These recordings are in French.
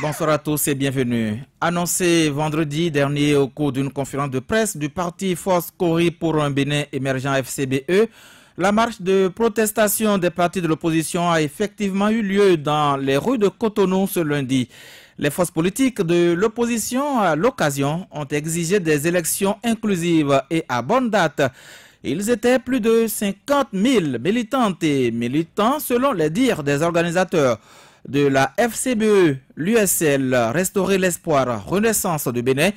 Bonsoir à tous et bienvenue. Annoncé vendredi dernier au cours d'une conférence de presse du parti Force Cori pour un Bénin émergent FCBE, la marche de protestation des partis de l'opposition a effectivement eu lieu dans les rues de Cotonou ce lundi. Les forces politiques de l'opposition à l'occasion ont exigé des élections inclusives et à bonne date. Ils étaient plus de 50 000 militantes et militants selon les dires des organisateurs de la FCBE, l'USL, Restaurer l'espoir, Renaissance du Bénin,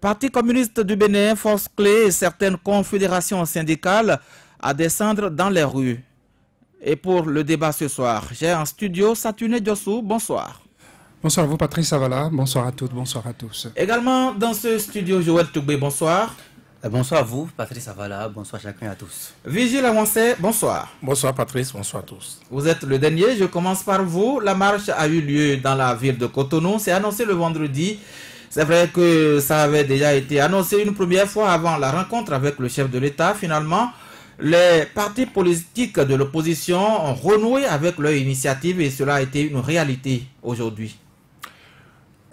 Parti communiste du Bénin, Force Clé et certaines confédérations syndicales à descendre dans les rues. Et pour le débat ce soir, j'ai en studio Saturne Diossou, bonsoir. Bonsoir à vous Patrice Savala, bonsoir à toutes, bonsoir à tous. Également dans ce studio Joël Toubé, bonsoir. Bonsoir à vous, Patrice Savala, bonsoir chacun et à tous. Vigile Avancé, bonsoir. Bonsoir Patrice, bonsoir à tous. Vous êtes le dernier, je commence par vous. La marche a eu lieu dans la ville de Cotonou, c'est annoncé le vendredi. C'est vrai que ça avait déjà été annoncé une première fois avant la rencontre avec le chef de l'État. Finalement, les partis politiques de l'opposition ont renoué avec leur initiative et cela a été une réalité aujourd'hui.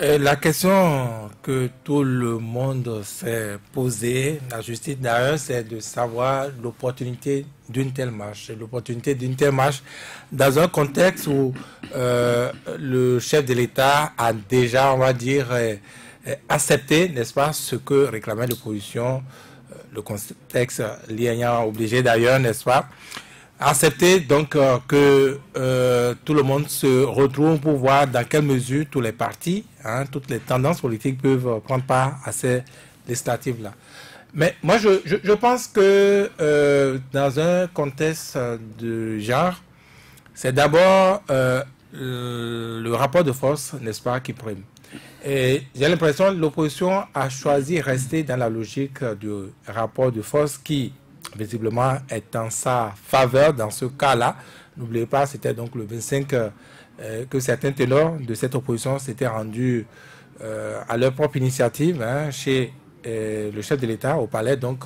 La question que tout le monde s'est posée, la justice d'ailleurs, c'est de savoir l'opportunité d'une telle marche. L'opportunité d'une telle marche dans un contexte où le chef de l'État a déjà, on va dire, accepté, n'est-ce pas, ce que réclamait l'opposition, le contexte l'ayant obligé d'ailleurs, n'est-ce pas, accepter donc que tout le monde se retrouve pour voir dans quelle mesure tous les partis, toutes les tendances politiques peuvent prendre part à ces législatives-là. Mais moi, je pense que dans un contexte de genre, c'est d'abord le rapport de force, n'est-ce pas, qui prime. Et j'ai l'impression que l'opposition a choisi de rester dans la logique du rapport de force qui, visiblement, est en sa faveur dans ce cas-là. N'oubliez pas, c'était donc le 25 que certains ténors de cette opposition s'étaient rendus à leur propre initiative chez le chef de l'État au palais, donc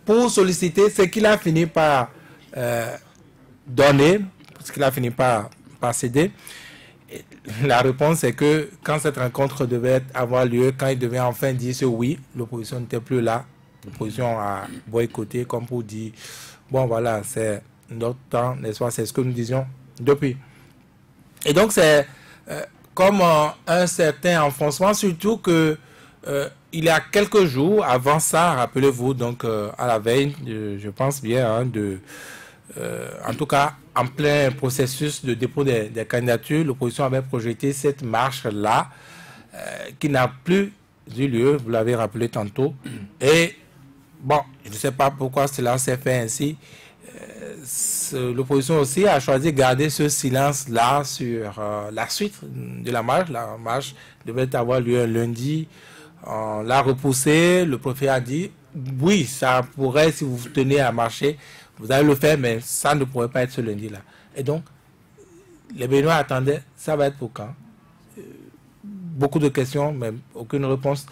pour solliciter ce qu'il a fini par donner, ce qu'il a fini par céder. Et la réponse est que quand cette rencontre devait avoir lieu, quand il devait enfin dire ce oui, l'opposition n'était plus là. L'opposition a boycotté comme pour dire, bon voilà, c'est notre temps, n'est-ce pas, c'est ce que nous disions depuis. Et donc c'est comme un certain enfoncement, surtout que il y a quelques jours, avant ça, rappelez-vous, donc à la veille, je pense bien, en tout cas, en plein processus de dépôt des candidatures, l'opposition avait projeté cette marche-là, qui n'a plus eu lieu, vous l'avez rappelé tantôt, et bon, je ne sais pas pourquoi cela s'est fait ainsi. L'opposition aussi a choisi de garder ce silence-là sur la suite de la marche. La marche devait avoir lieu un lundi. On l'a repoussé. Le préfet a dit, oui, ça pourrait, si vous tenez à marcher, vous allez le faire, mais ça ne pourrait pas être ce lundi-là. Et donc, les Béninois attendaient, ça va être pour quand? Beaucoup de questions, mais aucune réponse.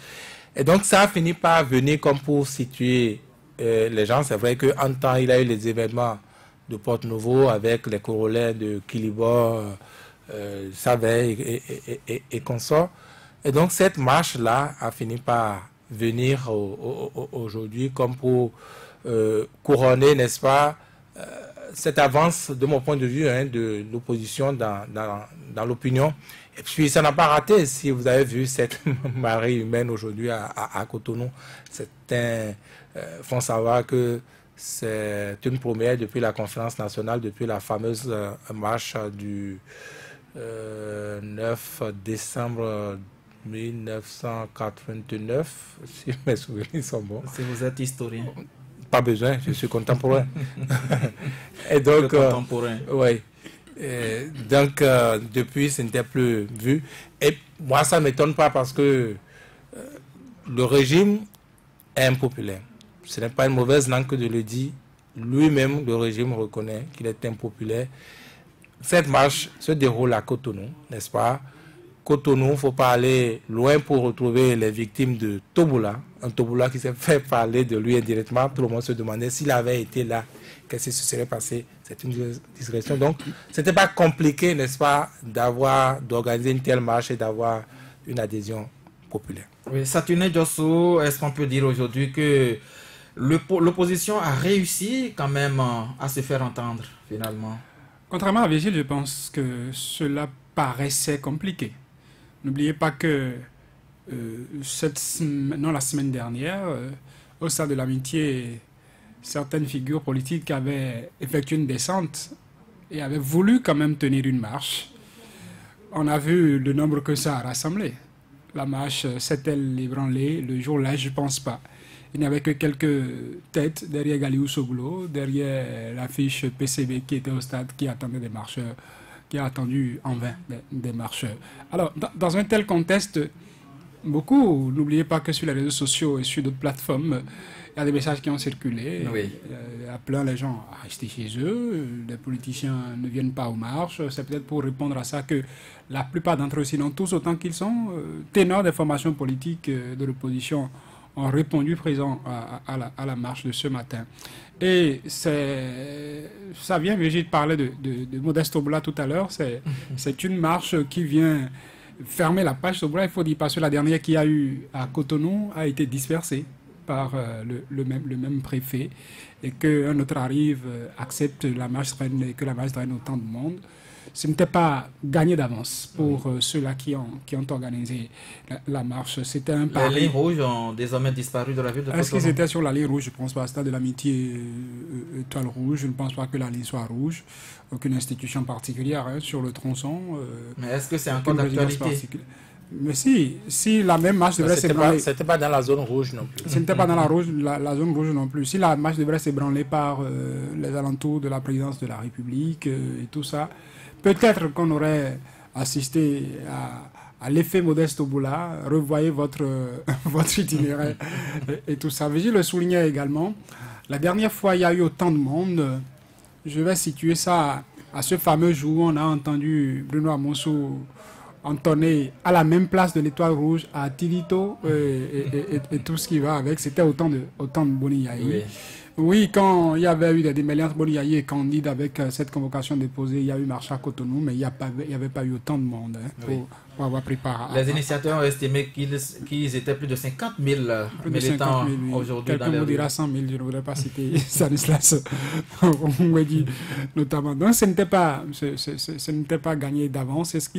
Et donc, ça a fini par venir comme pour situer les gens. C'est vrai qu'en temps, il y a eu les événements de Porte-Nouveau avec les corollaires de Quilibor, Saveille et consorts. Et donc, cette marche-là a fini par venir aujourd'hui comme pour couronner, n'est-ce pas, cette avance, de mon point de vue, de l'opposition dans l'opinion. Et puis, ça n'a pas raté. Si vous avez vu cette marée humaine aujourd'hui à Cotonou, certains font savoir que c'est une première depuis la conférence nationale, depuis la fameuse marche du 9 décembre 1989, si mes souvenirs sont bons. Si vous êtes historien. Pas besoin, je suis contemporain. Et donc, contemporain. Oui. Donc, depuis, ce n'était plus vu. Et moi, ça ne m'étonne pas parce que le régime est impopulaire. Ce n'est pas une mauvaise langue que de le dire. Lui-même, le régime reconnaît qu'il est impopulaire. Cette marche se déroule à Cotonou, n'est-ce pas? Cotonou, il ne faut pas aller loin pour retrouver les victimes de Toboula. Un Toboula qui s'est fait parler de lui indirectement. Tout le monde se demandait s'il avait été là, qu'est-ce qui se serait passé. c'est une digression. Donc, ce n'était pas compliqué, n'est-ce pas, d'organiser une telle marche et d'avoir une adhésion populaire. Oui, Saturnin Diosso, est-ce qu'on peut dire aujourd'hui que l'opposition a réussi quand même à se faire entendre, finalement? Contrairement à Vigile, je pense que cela paraissait compliqué. N'oubliez pas que la semaine dernière, au sein de l'amitié, certaines figures politiques avaient effectué une descente et avaient voulu quand même tenir une marche. On a vu le nombre que ça a rassemblé. La marche s'est-elle ébranlée le jour-là? Je ne pense pas. Il n'y avait que quelques têtes derrière Galiou Soglo, derrière l'affiche PCB qui était au stade, qui attendait des marcheurs, qui a attendu en vain des marcheurs. Alors, dans un tel contexte, beaucoup, n'oubliez pas que sur les réseaux sociaux et sur d'autres plateformes, il y a des messages qui ont circulé, appelant les gens à rester chez eux, les politiciens ne viennent pas aux marches. C'est peut-être pour répondre à ça que la plupart d'entre eux, sinon tous autant qu'ils sont, ténors des formations politiques de l'opposition, ont répondu présent à la marche de ce matin. Et ça vient, Brigitte parlait de Modeste Obla tout à l'heure, c'est une marche qui vient fermer la page Obla, il faut dire, parce que la dernière qu'il y a eu à Cotonou a été dispersée par le même préfet, et qu'un autre arrive, accepte la marche et que la marche draine autant de monde. Ce n'était pas gagné d'avance pour ceux-là qui ont organisé la marche. C'était un pari. Les lignes rouges ont désormais disparu de la ville de Cotonou. Est-ce qu'ils étaient sur la ligne rouge? Je ne pense pas. Stade de l'Amitié, étoile rouge. Je ne pense pas que la ligne soit rouge. Aucune institution particulière sur le tronçon. Mais est-ce que c'est encore d'actualité? Mais si la même marche devrait s'ébranler... C'était pas dans la zone rouge non plus. Ce n'était pas dans la zone rouge non plus. Si la marche devrait s'ébranler par les alentours de la présidence de la République et tout ça, peut-être qu'on aurait assisté à l'effet Modeste Obla. Revoyez votre itinéraire et tout ça. Vigile le soulignait également. La dernière fois, il y a eu autant de monde. Je vais situer ça à ce fameux jour où on a entendu Bruno Amonso entonné à la même place de l'Étoile Rouge à Tilito et tout ce qui va avec. C'était autant de Boniaï. Oui, quand il y avait eu des démêlances, Boniaï est candide avec cette convocation déposée, il y a eu marche à Cotonou, mais il n'y avait pas eu autant de monde pour avoir pris part. Les initiateurs ont estimé qu'ils étaient plus de 50 000 militants aujourd'hui dans les rues. Quelqu'un me dira 100 000, je ne voudrais pas citer Stanislas Ngwedi notamment. Donc ce n'était pas gagné d'avance. Ce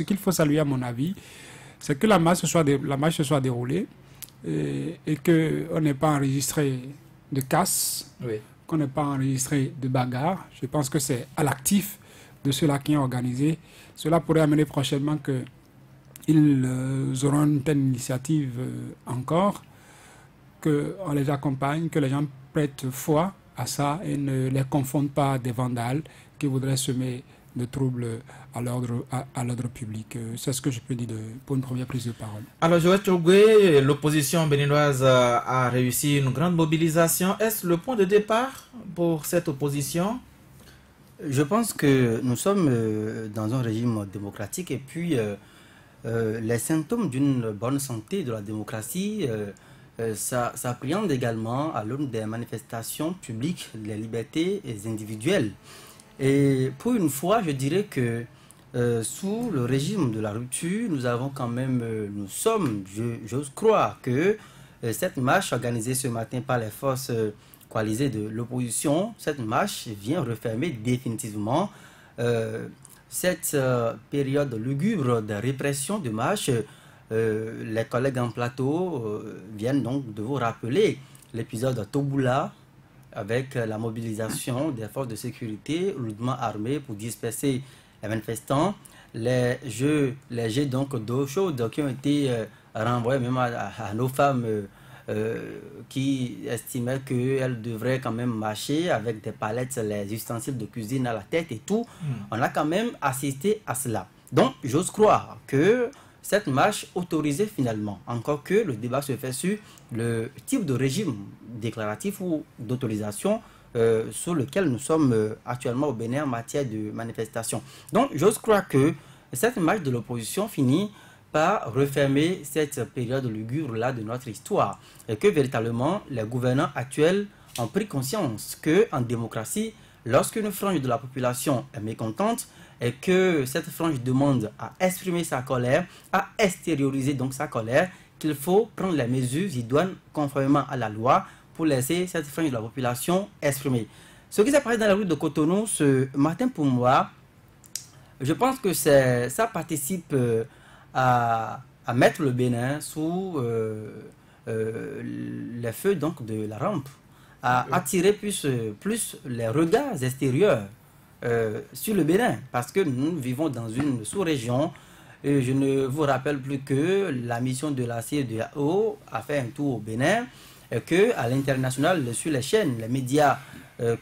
qu'il faut saluer à mon avis, c'est que la marche se soit déroulée et qu'on n'ait pas enregistré de casse, qu'on n'ait pas enregistré de bagarre. Je pense que c'est à l'actif de ceux-là qui ont organisé. Cela pourrait amener prochainement qu'ils auront une telle initiative encore, qu'on les accompagne, que les gens prêtent foi à ça et ne les confondent pas à des vandales qui voudraient semer de troubles à l'ordre public. C'est ce que je peux dire pour une première prise de parole. Alors, Joël Tchogwe, l'opposition béninoise a réussi une grande mobilisation. Est-ce le point de départ pour cette opposition? Je pense que nous sommes dans un régime démocratique et puis les symptômes d'une bonne santé de la démocratie s'appréhendent également à l'aune des manifestations publiques, des libertés individuelles. Et pour une fois, je dirais que sous le régime de la rupture, j'ose croire que cette marche organisée ce matin par les forces coalisées de l'opposition, cette marche vient refermer définitivement cette période lugubre de répression de marche. Les collègues en plateau viennent donc de vous rappeler l'épisode Toboula, avec la mobilisation des forces de sécurité lourdement armées pour disperser les manifestants, les jets donc d'eau chaude qui ont été renvoyés même à nos femmes qui estimaient qu'elles devraient quand même marcher avec des palettes, les ustensiles de cuisine à la tête et tout. On a quand même assisté à cela. Donc, j'ose croire que cette marche autorisée finalement, encore que le débat se fait sur le type de régime déclaratif ou d'autorisation sur lequel nous sommes actuellement au Bénin en matière de manifestation. Donc, j'ose croire que cette marche de l'opposition finit par refermer cette période lugubre-là de notre histoire et que véritablement les gouvernants actuels ont pris conscience qu'en démocratie, lorsqu'une frange de la population est mécontente et que cette frange demande à exprimer sa colère, à extérioriser donc sa colère, qu'il faut prendre les mesures idoines conformément à la loi pour laisser cette frange de la population exprimer. Ce qui s'est passé dans la rue de Cotonou ce matin pour moi, je pense que ça participe à mettre le Bénin sous les feux donc, de la rampe, à attirer plus les regards extérieurs sur le Bénin, parce que nous vivons dans une sous-région. Je ne vous rappelle plus que la mission de la CEDEAO a fait un tour au Bénin, et qu'à l'international, sur les chaînes, les médias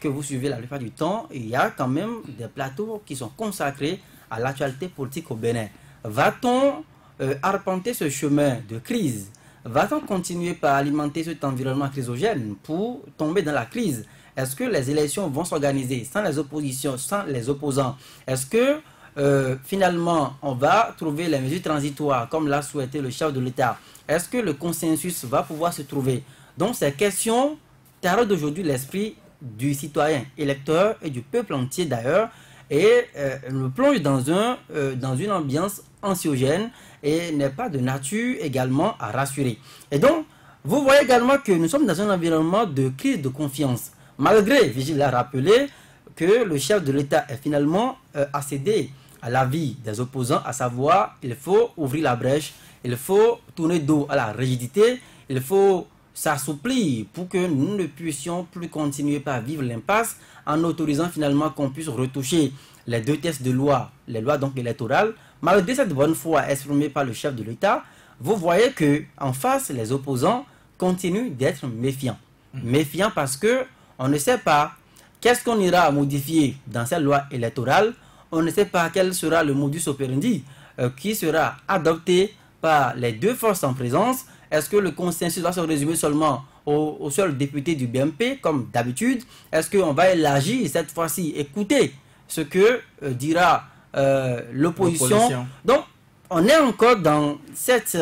que vous suivez la plupart du temps, il y a quand même des plateaux qui sont consacrés à l'actualité politique au Bénin. Va-t-on arpenter ce chemin de crise? Va-t-on continuer par alimenter cet environnement chrysogène pour tomber dans la crise? Est-ce que les élections vont s'organiser sans les oppositions, sans les opposants? Est-ce que finalement on va trouver les mesures transitoires comme l'a souhaité le chef de l'État? Est-ce que le consensus va pouvoir se trouver? Donc ces questions taraudent aujourd'hui l'esprit du citoyen électeur et du peuple entier d'ailleurs, et le plonge dans une ambiance anxiogène et n'est pas de nature également à rassurer. Et donc, vous voyez également que nous sommes dans un environnement de crise de confiance. Malgré, Vigile l'a rappelé, que le chef de l'État est finalement accédé à l'avis des opposants, à savoir, il faut ouvrir la brèche, il faut tourner dos à la rigidité, il faut s'assouplir pour que nous ne puissions plus continuer par vivre l'impasse en autorisant finalement qu'on puisse retoucher les deux textes de loi, les lois donc électorales. Malgré cette bonne foi exprimée par le chef de l'État, vous voyez que en face, les opposants continuent d'être méfiants. Méfiants parce que on ne sait pas qu'est-ce qu'on ira modifier dans cette loi électorale. On ne sait pas quel sera le modus operandi qui sera adopté par les deux forces en présence. Est-ce que le consensus va se résumer seulement aux seuls députés du BMP, comme d'habitude? Est-ce qu'on va élargir cette fois-ci, écouter ce que dira l'opposition? Donc, on est encore dans cet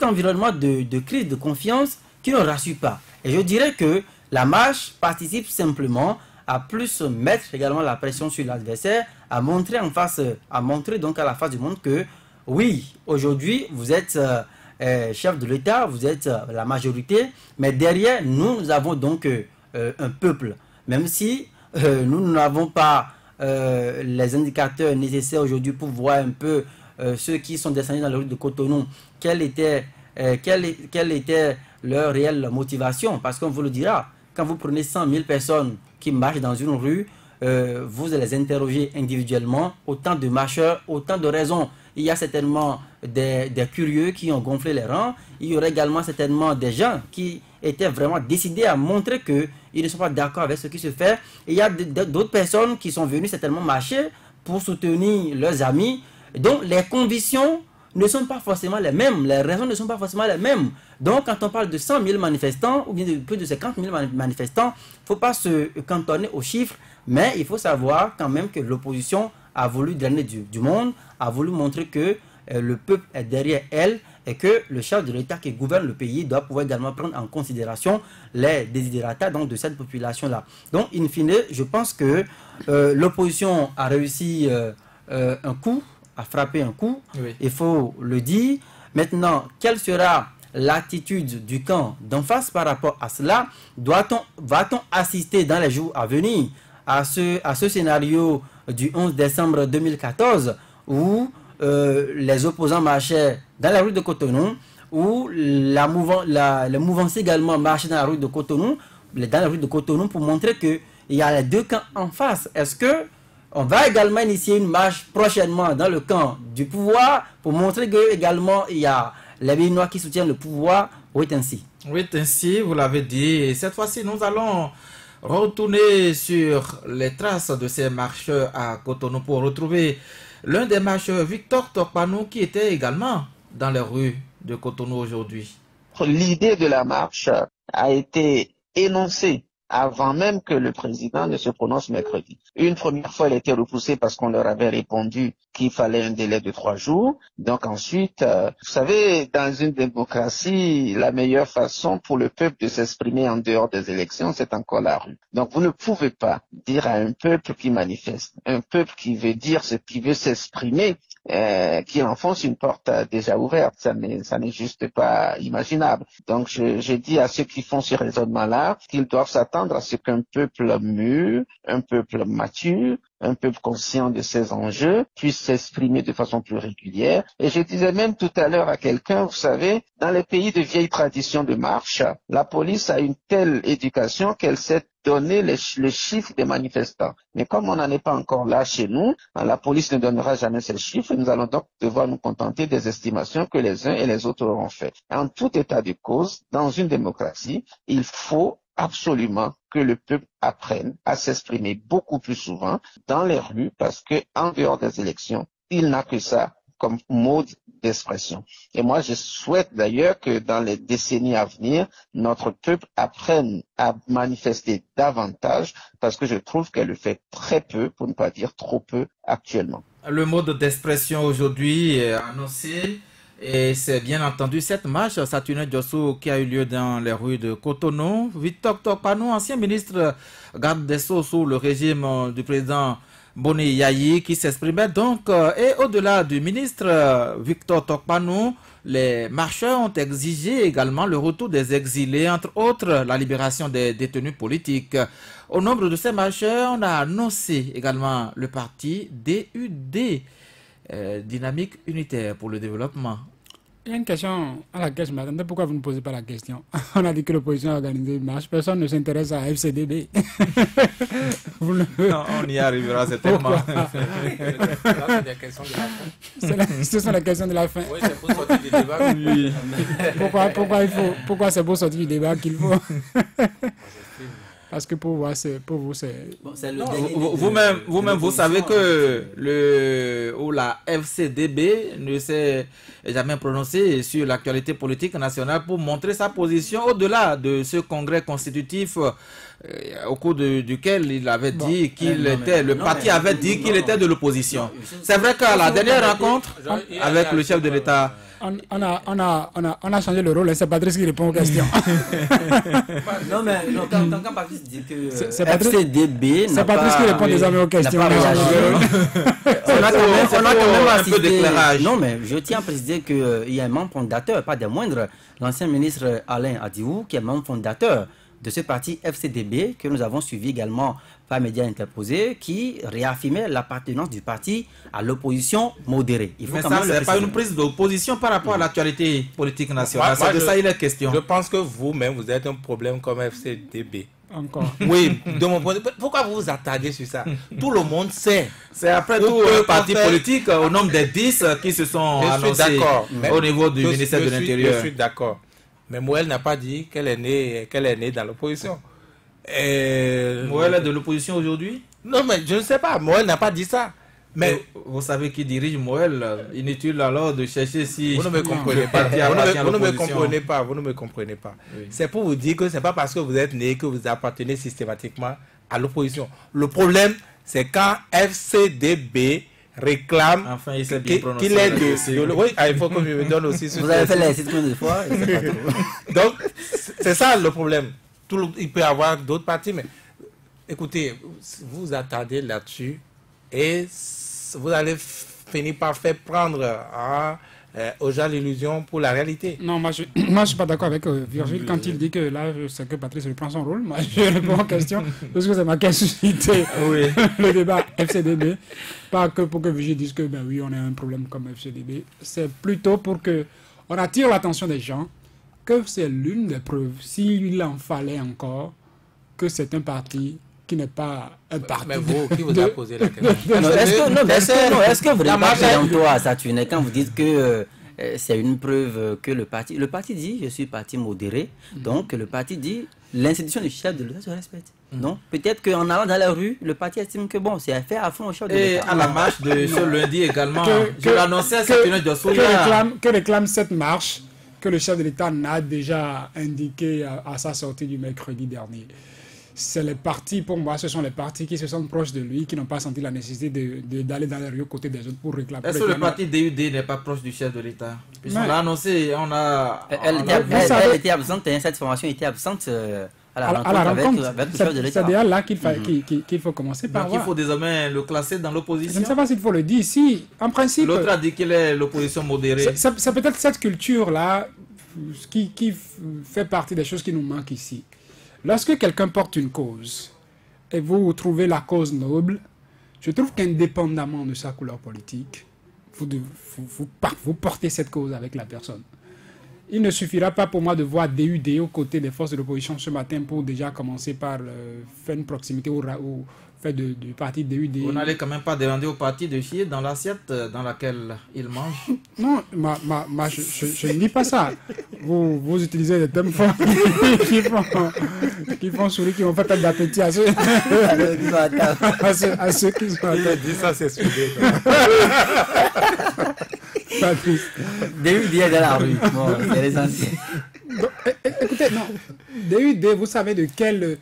environnement de crise de confiance qui ne rassure pas. Et je dirais que la marche participe simplement à plus mettre également la pression sur l'adversaire, à montrer donc à la face du monde que oui, aujourd'hui, vous êtes chef de l'État, vous êtes la majorité, mais derrière, nous avons donc un peuple. Même si nous n'avons pas les indicateurs nécessaires aujourd'hui pour voir un peu ceux qui sont descendus dans la rue de Cotonou, quelle était leur réelle motivation. Parce qu'on vous le dira, quand vous prenez 100 000 personnes qui marchent dans une rue, vous les interrogez individuellement, autant de marcheurs, autant de raisons. Il y a certainement des curieux qui ont gonflé les rangs. Il y aurait également certainement des gens qui étaient vraiment décidés à montrer qu'ils ne sont pas d'accord avec ce qui se fait. Et il y a d'autres personnes qui sont venues certainement marcher pour soutenir leurs amis. Donc les conditions ne sont pas forcément les mêmes. Les raisons ne sont pas forcément les mêmes. Donc quand on parle de 100 000 manifestants ou bien de plus de 50 000 manifestants, il ne faut pas se cantonner aux chiffres. Mais il faut savoir quand même que l'opposition a voulu drainer du monde, a voulu montrer que le peuple est derrière elle et que le chef de l'État qui gouverne le pays doit pouvoir également prendre en considération les desiderata donc, de cette population-là. Donc, in fine, je pense que l'opposition a réussi un coup, a frappé un coup, oui. Il faut le dire. Maintenant, quelle sera l'attitude du camp d'en face par rapport à cela? Va-t-on assister dans les jours à venir à ce scénario du 11 décembre 2014 où les opposants marchaient dans la rue de Cotonou, où les mouvances également marchaient dans la rue de Cotonou, pour montrer qu'il y a les deux camps en face. Est-ce que on va également initier une marche prochainement dans le camp du pouvoir pour montrer que également il y a les Béninois qui soutiennent le pouvoir? Oui, ainsi. Oui, ainsi, vous l'avez dit. Et cette fois-ci, nous allons retourner sur les traces de ces marcheurs à Cotonou pour retrouver l'un des marcheurs, Victor Tokpanou, qui était également dans les rues de Cotonou aujourd'hui. L'idée de la marche a été énoncée avant même que le président ne se prononce mercredi. Une première fois, elle a été repoussée parce qu'on leur avait répondu qu'il fallait un délai de 3 jours. Donc ensuite, vous savez, dans une démocratie, la meilleure façon pour le peuple de s'exprimer en dehors des élections, c'est encore la rue. Donc vous ne pouvez pas dire à un peuple qui manifeste, un peuple qui veut dire ce qui veut s'exprimer, qui enfonce une porte déjà ouverte. Ça n'est juste pas imaginable. Donc je dis à ceux qui font ce raisonnement-là qu'ils doivent s'attendre à ce qu'un peuple mûr, un peuple mature, un peuple conscient de ses enjeux puisse s'exprimer de façon plus régulière. Et je disais même tout à l'heure à quelqu'un, vous savez, dans les pays de vieille tradition de marche, la police a une telle éducation qu'elle sait donner les chiffres des manifestants. Mais comme on n'en est pas encore là chez nous, la police ne donnera jamais ces chiffres. Nous allons donc devoir nous contenter des estimations que les uns et les autres auront faites. En tout état de cause, dans une démocratie, il faut absolument que le peuple apprenne à s'exprimer beaucoup plus souvent dans les rues parce que en dehors des élections, il n'a que ça comme mode d'expression. Et moi, je souhaite d'ailleurs que dans les décennies à venir, notre peuple apprenne à manifester davantage parce que je trouve qu'elle le fait très peu, pour ne pas dire trop peu actuellement. Le mode d'expression aujourd'hui est annoncé. Et c'est bien entendu cette marche Saturnin Diosso qui a eu lieu dans les rues de Cotonou. Victor Tokpanou, ancien ministre garde des Sceaux sous le régime du président Boni Yayi, qui s'exprimait donc. Et au-delà du ministre Victor Tokpanou, les marcheurs ont exigé également le retour des exilés, entre autres la libération des détenus politiques. Au nombre de ces marcheurs, on a annoncé également le parti DUD. Dynamique unitaire pour le développement. Il y a une question à laquelle je m'attendais. Pourquoi vous ne posez pas la question? On a dit que l'opposition a organisé une marche. Personne ne s'intéresse à FCDB. Non, on y arrivera certainement. Ce sont les questions de la fin. Oui, c'est pour sortir du débat. Oui. Pourquoi c'est pour sortir du débat qu'il faut? Parce que pour vous, c'est... Bon, vous-même, vous savez que la FCDB ne s'est jamais prononcée sur l'actualité politique nationale pour montrer sa position au-delà de ce congrès constitutif au cours duquel il avait dit qu'il était... Le parti avait dit qu'il était de l'opposition. C'est vrai qu'à la dernière rencontre avec le chef de l'État... On a changé le rôle et c'est Patrice qui répond aux questions. Non, mais quand Patrice dit que FCDB... C'est Patrice qui répond désormais aux questions. On a quand même un peu d'éclairage. Non, mais je tiens à préciser qu'il y a un membre fondateur, pas des moindres, l'ancien ministre Alain Adiou, qui est membre fondateur de ce parti FCDB, que nous avons suivi également par médias interposés, qui réaffirmait l'appartenance du parti à l'opposition modérée. Mais ça, ce n'est pas une prise d'opposition par rapport à l'actualité politique nationale. C'est de ça il est question. Je pense que vous-même, vous êtes un problème comme FCDB. Encore. Oui, de mon point de vue. Pourquoi vous vous attardez sur ça? Tout le monde sait. C'est après tout un parti politique au nombre des 10 qui se sont annoncés au niveau du ministère de l'Intérieur. Je suis d'accord. Mais Moël n'a pas dit qu'elle est née dans l'opposition. Moël est de l'opposition aujourd'hui? Non, mais je ne sais pas. Moël n'a pas dit ça. Mais vous savez qui dirige Moël. Inutile alors de chercher si... Vous ne me comprenez pas. Vous ne me comprenez pas. Vous ne me comprenez pas. Oui. C'est pour vous dire que ce n'est pas parce que vous êtes né que vous appartenez systématiquement à l'opposition. Le problème, c'est quand FCDB réclame qu'il est de... Oui, il faut que je me donne aussi... Vous avez fait les sites de fois. Donc, c'est ça le problème. Il peut y avoir d'autres partis, mais écoutez, vous vous attardez là-dessus et vous allez finir par faire prendre aux gens l'illusion pour la réalité. Non, moi je ne suis pas d'accord avec Virgile quand il dit que là, c'est que Patrice reprend son rôle. Moi, je réponds aux questions parce que c'est ma question le débat FCDB. Pas que pour que Virgile dise que, ben oui, on a un problème comme FCDB. C'est plutôt pour que on attire l'attention des gens que c'est l'une des preuves, s'il en fallait encore, que c'est un parti qui n'est pas un parti. Mais vous, qui vous a posé la question? Est-ce que vous n'avez pas péremptoire, Saturnin, quand vous dites que c'est une preuve que le parti dit, je suis parti modéré, donc le parti dit, l'institution du chef de l'État se respecte. Donc peut-être qu'en allant dans la rue, le parti estime que bon, c'est fait à fond au chef de l'État. Et à la marche de ce lundi également, je l'annonçais à Saturnin Diosso. Que réclame cette marche que le chef de l'État n'a déjà indiqué à sa sortie du mercredi dernier. c'est les partis, pour moi, ce sont les partis qui se sentent proches de lui, qui n'ont pas senti la nécessité d'aller dans les rues aux côtés des autres pour réclamer. Est-ce que le parti DUD n'est pas proche du chef de l'État? Puisqu'on Mais- l'a annoncé, on a... Elle était absente, hein, cette formation était absente à la rencontre avec le chef de l'État. C'est déjà là qu'il faut commencer par Donc il voir. faut désormais le classer dans Je l'opposition. ne sais pas s'il faut le dire ici. En principe, L'autre a dit qu'il est l'opposition modérée. c'est peut-être cette culture-là qui fait partie des choses qui nous manquent ici. Lorsque quelqu'un porte une cause et vous trouvez la cause noble, je trouve qu'indépendamment de sa couleur politique, vous portez cette cause avec la personne. Il ne suffira pas pour moi de voir DUD aux côtés des forces de l'opposition ce matin pour déjà commencer par faire une proximité au fait du parti DUD. Vous n'allez quand même pas demander au parti de chier dans l'assiette dans laquelle il mange. Non, je ne dis pas ça. Vous utilisez des thèmes forts qui font sourire, qui vont faire d'appétit à ceux, à ceux qui sont à Il a dit ça, c'est soudé. Patrice. DUD est dans la rue. Bon, c'est l'essentiel. Donc, écoutez, non. DUD, vous savez de quel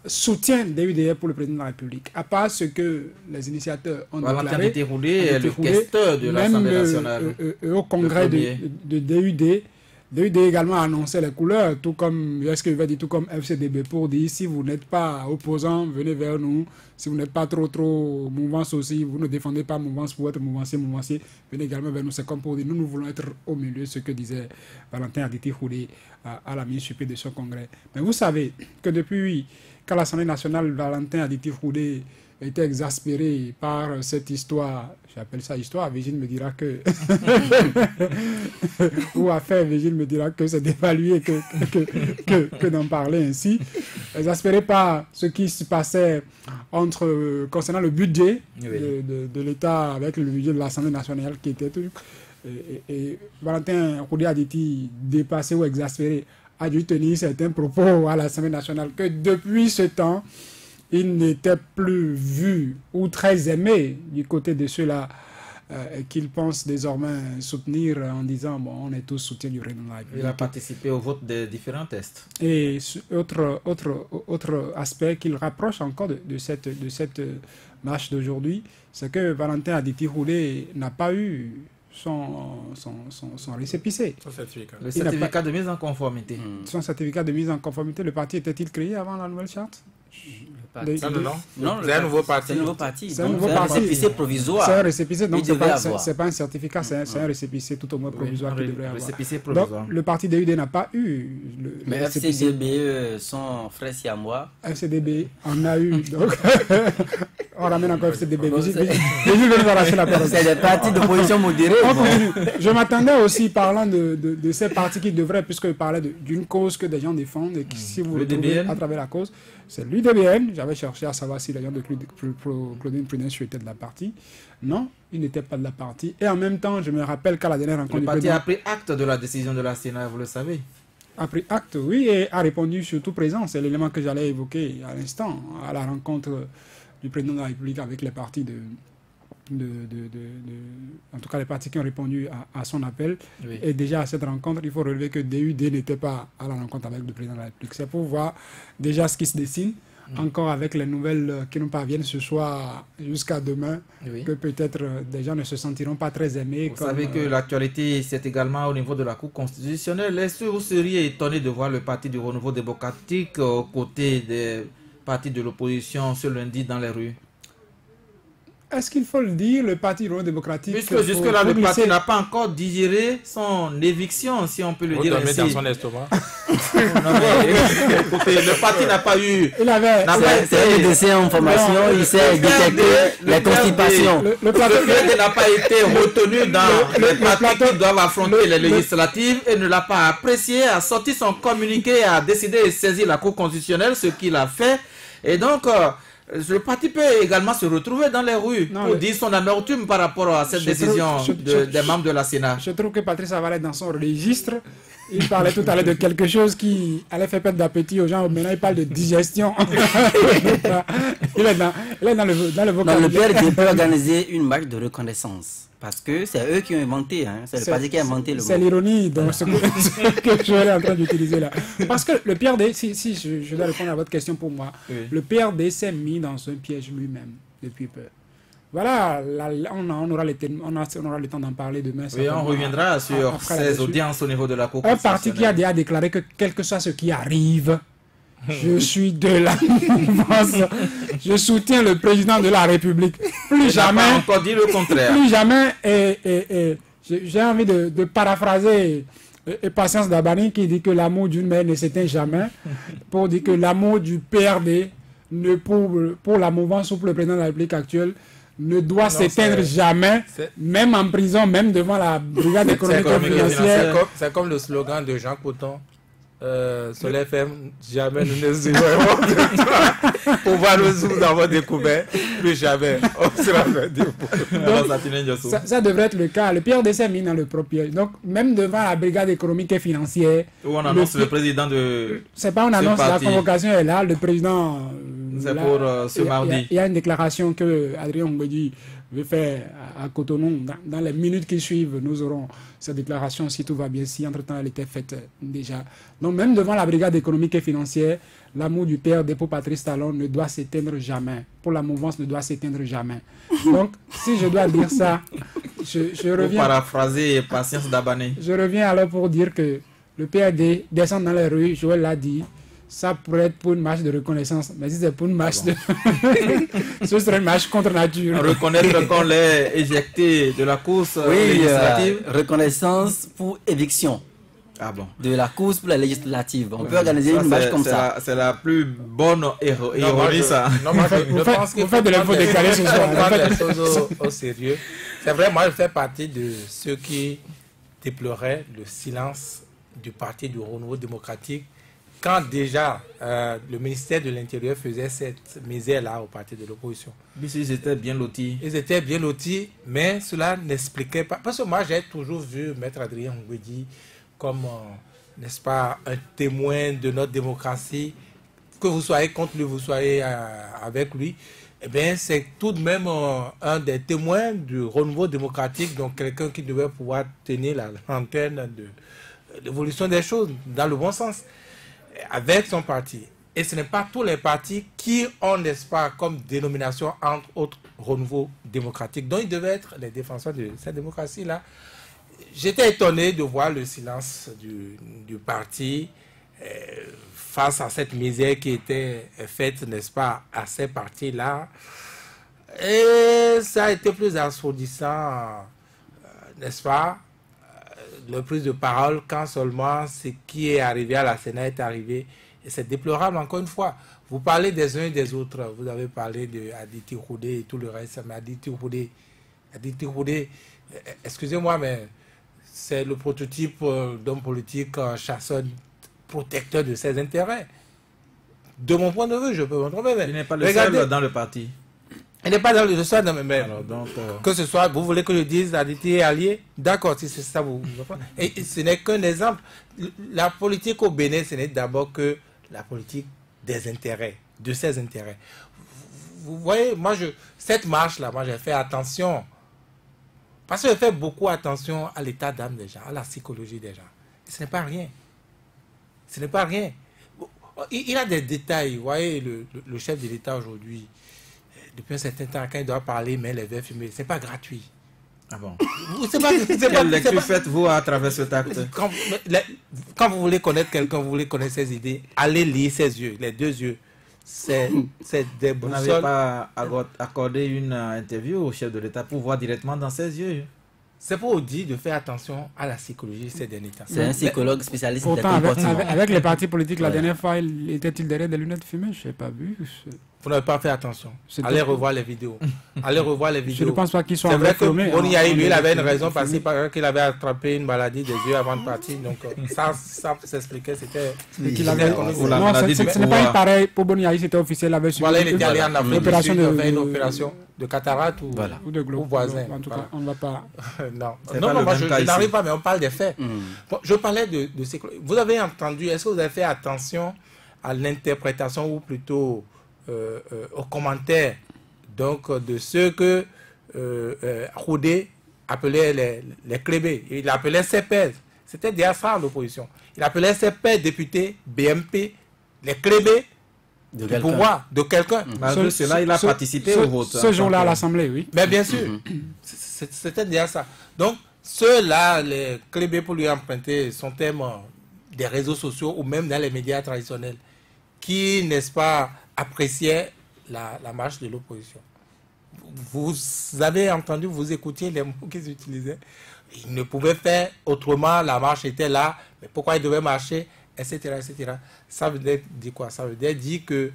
soutien DUD est pour le président de la République, à part ce que les initiateurs ont Valentin déclaré. Déroulé est le questeur de Même l'Assemblée nationale. au congrès de DUD. DUD également a annoncé les couleurs, tout comme, est-ce que je vais dire, tout comme FCDB, pour dire si vous n'êtes pas opposant, venez vers nous. Si vous n'êtes pas trop mouvance aussi, vous ne défendez pas mouvance pour être mouvancier, venez également vers nous. C'est comme pour dire, nous voulons être au milieu, ce que disait Valentin Aditi-Roulé à la mi-suprême de son congrès. Mais vous savez que depuis qu'à l'Assemblée nationale, Valentin Aditi-Roulé était exaspéré par cette histoire, j'appelle ça histoire, Virginie me dira que ou affaire, Virginie me dira que c'est d'évaluer que d'en parler ainsi, exaspéré par ce qui se passait concernant le budget de l'État avec le budget de l'Assemblée nationale qui était tout, et Valentin Roudé a dit dépassé ou exaspéré, a dû tenir certains propos à l'Assemblée nationale que depuis ce temps il n'était plus vu ou très aimé du côté de ceux-là qu'il pense désormais soutenir en disant bon, on est tous soutiens du président de la République. Il a participé au vote des différents tests. Et autre aspect qu'il rapproche encore de cette marche d'aujourd'hui, c'est que Valentin Aditi-Roulé n'a pas eu son récépissé. Le certificat de mise en conformité. Son certificat de mise en conformité, le parti était-il créé avant la nouvelle charte? Non, c'est un nouveau parti. C'est un nouveau parti. C'est un nouveau parti. Récépissé provisoire. C'est un récépissé, donc c'est pas un certificat, c'est un récépissé tout au moins provisoire qu'il devrait avoir. Récépissé provisoire. Donc, le parti DUD n'a pas eu mais FCDB sont frères siamois. FCDB en a eu. Donc, on ramène encore FCDB. Vigile veut nous arracher la parole. C'est des partis d'opposition modérés. Je m'attendais aussi, parlant de ces partis qui devraient, puisque je parlais d'une cause que des gens défendent, et si vous le trouvez à travers la cause, c'est l'UDBN. J'avais cherché à savoir si les gens de Claudine Prudence étaient de la partie. Non, ils n'étaient pas de la partie. Et en même temps, je me rappelle qu'à la dernière rencontre le parti a pris acte de la décision de la Sénat, vous le savez. A pris acte, oui, et a répondu surtout présent. C'est l'élément que j'allais évoquer à l'instant, à la rencontre du président de la République avec les partis en tout cas les partis qui ont répondu à son appel. Oui. Et déjà à cette rencontre, il faut relever que DUD n'était pas à la rencontre avec le président de la République. C'est pour voir déjà ce qui se dessine, encore avec les nouvelles qui nous parviennent ce soir jusqu'à demain, que peut-être des gens ne se sentiront pas très aimés. Vous savez que l'actualité, c'est également au niveau de la Cour constitutionnelle. Est-ce que vous seriez étonné de voir le Parti du Renouveau démocratique aux côtés des partis de l'opposition ce lundi dans les rues? Est-ce qu'il faut le dire, le Parti Renouveau démocratique? Puisque jusque-là, le parti n'a pas encore digéré son éviction, si on peut le dire ainsi. Dans son estomac. Non, mais, écoutez, le parti n'a pas eu... C'est un dossier en formation, il sait détecter les constipations. Le PRD n'a pas été retenu dans les partis qui doivent affronter les législatives et ne l'a pas apprécié, a sorti son communiqué, a décidé de saisir la Cour constitutionnelle, ce qu'il a fait. Et donc... le parti peut également se retrouver dans les rues pour dire son amertume par rapport à cette décision des membres de la Sénat. Je trouve que Patrice Avalet, dans son registre, Il parlait tout à l'heure de quelque chose qui allait faire perdre d'appétit aux gens. Maintenant, il parle de digestion. il est dans le vocabulaire. Le PRD peut organiser une marche de reconnaissance. Parce que c'est eux qui ont inventé. C'est le parti qui a inventé le mot. C'est l'ironie donc, ce que je suis en train d'utiliser là. Parce que le PRD, si je dois répondre à votre question pour moi, oui. Le PRD s'est mis dans un piège lui-même depuis peu. Voilà, on aura le temps d'en parler demain. Oui, on reviendra sur ces audiences au niveau de la Cour. Un parti qui a déjà déclaré que quel que soit ce qui arrive, je suis de la mouvance, je soutiens le président de la République. Plus jamais. Pas encore dit le contraire. Plus jamais. J'ai envie de paraphraser Patience Dabani qui dit que l'amour d'une mère ne s'éteint jamais, pour dire que l'amour du PRD pour la mouvance ou pour le président de la République actuelle ne doit s'éteindre jamais, même en prison, même devant la brigade économique et financière. C'est comme le slogan de Jean Couton. Soleil ferme, jamais nous ne serons de toi. Pour voir le jour d'avoir découvert, plus jamais on sera fait du ça devrait être le cas. Le PRD s'est mis dans le propre piège. Donc, même devant la brigade économique et financière. Où on annonce le président de. C'est pas on annonce, la convocation est là. Le président. C'est pour ce mardi. Il y a une déclaration que Adrien Ngwedi veut faire à Cotonou. Dans les minutes qui suivent, nous aurons cette déclaration, si tout va bien, si entre-temps elle était faite déjà. Donc même devant la brigade économique et financière, l'amour du PRD pour Patrice Talon ne doit s'éteindre jamais. Pour la mouvance ne doit s'éteindre jamais. Donc si je dois dire ça, je reviens... Pour paraphraser Patience Dabani. Je reviens alors pour dire que le PRD descend dans les rues, Joël l'a dit, ça pourrait être pour une marche de reconnaissance, mais si c'est pour une marche de... ce serait une marche contre nature. Reconnaître qu'on l'ait éjecté de la course législative. Reconnaissance pour éviction. Ah bon. De la course pour la législative. On peut organiser une marche comme ça. C'est la plus bonne ironie, ça. Non, moi, je pense qu'il faut de l'info décalée ce soir. Prendre les choses au sérieux. C'est vrai, moi, je fais partie de ceux qui déploraient le silence du Parti du Renouveau démocratique quand déjà le ministère de l'Intérieur faisait cette misère-là au parti de l'opposition. Ils étaient bien lotis. Ils étaient bien lotis, mais cela n'expliquait pas. Parce que moi, j'ai toujours vu Maître Adrien Ngwedi comme, n'est-ce pas, un témoin de notre démocratie. Que vous soyez contre lui, vous soyez avec lui, eh bien, c'est tout de même un des témoins du renouveau démocratique, donc quelqu'un qui devait pouvoir tenir la lanterne de l'évolution des choses dans le bon sens, avec son parti. Et ce n'est pas tous les partis qui ont, n'est-ce pas, comme dénomination, entre autres, renouveau démocratique. Donc, ils devaient être les défenseurs de cette démocratie-là. J'étais étonné de voir le silence du parti face à cette misère qui était faite, n'est-ce pas, à ces partis-là. Et ça a été plus assourdissant, n'est-ce pas, la prise de parole quand seulement ce qui est arrivé à la Sénat est arrivé. Et c'est déplorable, encore une fois. Vous parlez des uns et des autres. Vous avez parlé de Aditi Roudé et tout le reste. Mais Aditi Roudé, excusez-moi, mais c'est le prototype d'homme politique chasseur, protecteur de ses intérêts. De mon point de vue, je peux me tromper. Il n'est pas le seul dans le parti. Il n'est pas dans le seul dans mais alors, donc, que ce soit, vous voulez que je dise Aditi est allié? D'accord, si c'est ça, vous. Et ce n'est qu'un exemple. La politique au Bénin, ce n'est d'abord que la politique des intérêts, de ses intérêts. Vous voyez, moi, cette marche-là, moi, j'ai fait attention. Parce que j'ai fait beaucoup attention à l'état d'âme des gens, à la psychologie des gens. Et ce n'est pas rien. Ce n'est pas rien. Il a des détails. Vous voyez, le chef de l'État aujourd'hui, depuis un certain temps, quand il doit parler, mais les verres fumés, c'est pas gratuit. Ah bon? Quelle lecture faites-vous à travers cet acte? Quand vous voulez connaître quelqu'un, vous voulez connaître ses idées, allez lire ses yeux, les deux yeux. C'est des boussoles. Vous n'avez pas accordé une interview au chef de l'État pour voir directement dans ses yeux? C'est pour dire de faire attention à la psychologie ces derniers temps. C'est un psychologue spécialiste des comportements. Avec les partis politiques, la dernière fois, était-il derrière des lunettes fumées? Je n'ai pas vu. Vous n'avez pas fait attention. Allez revoir les vidéos. Allez revoir les vidéos. Je ne pense pas qu'ils soient C'est vrai que filmés, Boni Yayi, lui, il avait une filmés. raison parce qu'il avait attrapé une maladie des yeux avant de partir. Donc, ça s'expliquait. C'était. Qu'il avait... Ou la Non, maladie ce du n'est pas pouvoir. pareil. Pour Boni Yayi, c'était officiel. Il avait suivi Voilà, il était allé en Afrique. l'opération Il a fait une de... opération de cataracte ou ou de au glauque. voisin. En tout Voilà. cas, on ne va pas... Non, C'est non, pas non, le moi, même je cas ici. n'arrive pas, mais on parle des faits. Bon, je parlais de ces... Vous avez entendu, est-ce que vous avez fait attention à l'interprétation ou plutôt aux commentaires donc, de ceux que Roudé appelait les clébés. Il appelait ses pairs. C'était déjà ça l'opposition. Il appelait ses pairs députés BMP, les clébés De du pouvoir de quelqu'un. Malgré cela, il a participé au vote. Ce jour-là à l'Assemblée, oui. Mais bien sûr, c'était déjà ça. Donc, ceux-là, les clébés pour lui emprunter son thème des réseaux sociaux ou même dans les médias traditionnels, qui, n'est-ce pas, appréciaient la marche de l'opposition. Vous avez entendu, vous écoutiez les mots qu'ils utilisaient. Ils ne pouvaient faire autrement, la marche était là, mais pourquoi ils devaient marcher, etc., etc. Ça veut dire quoi? Ça veut dire que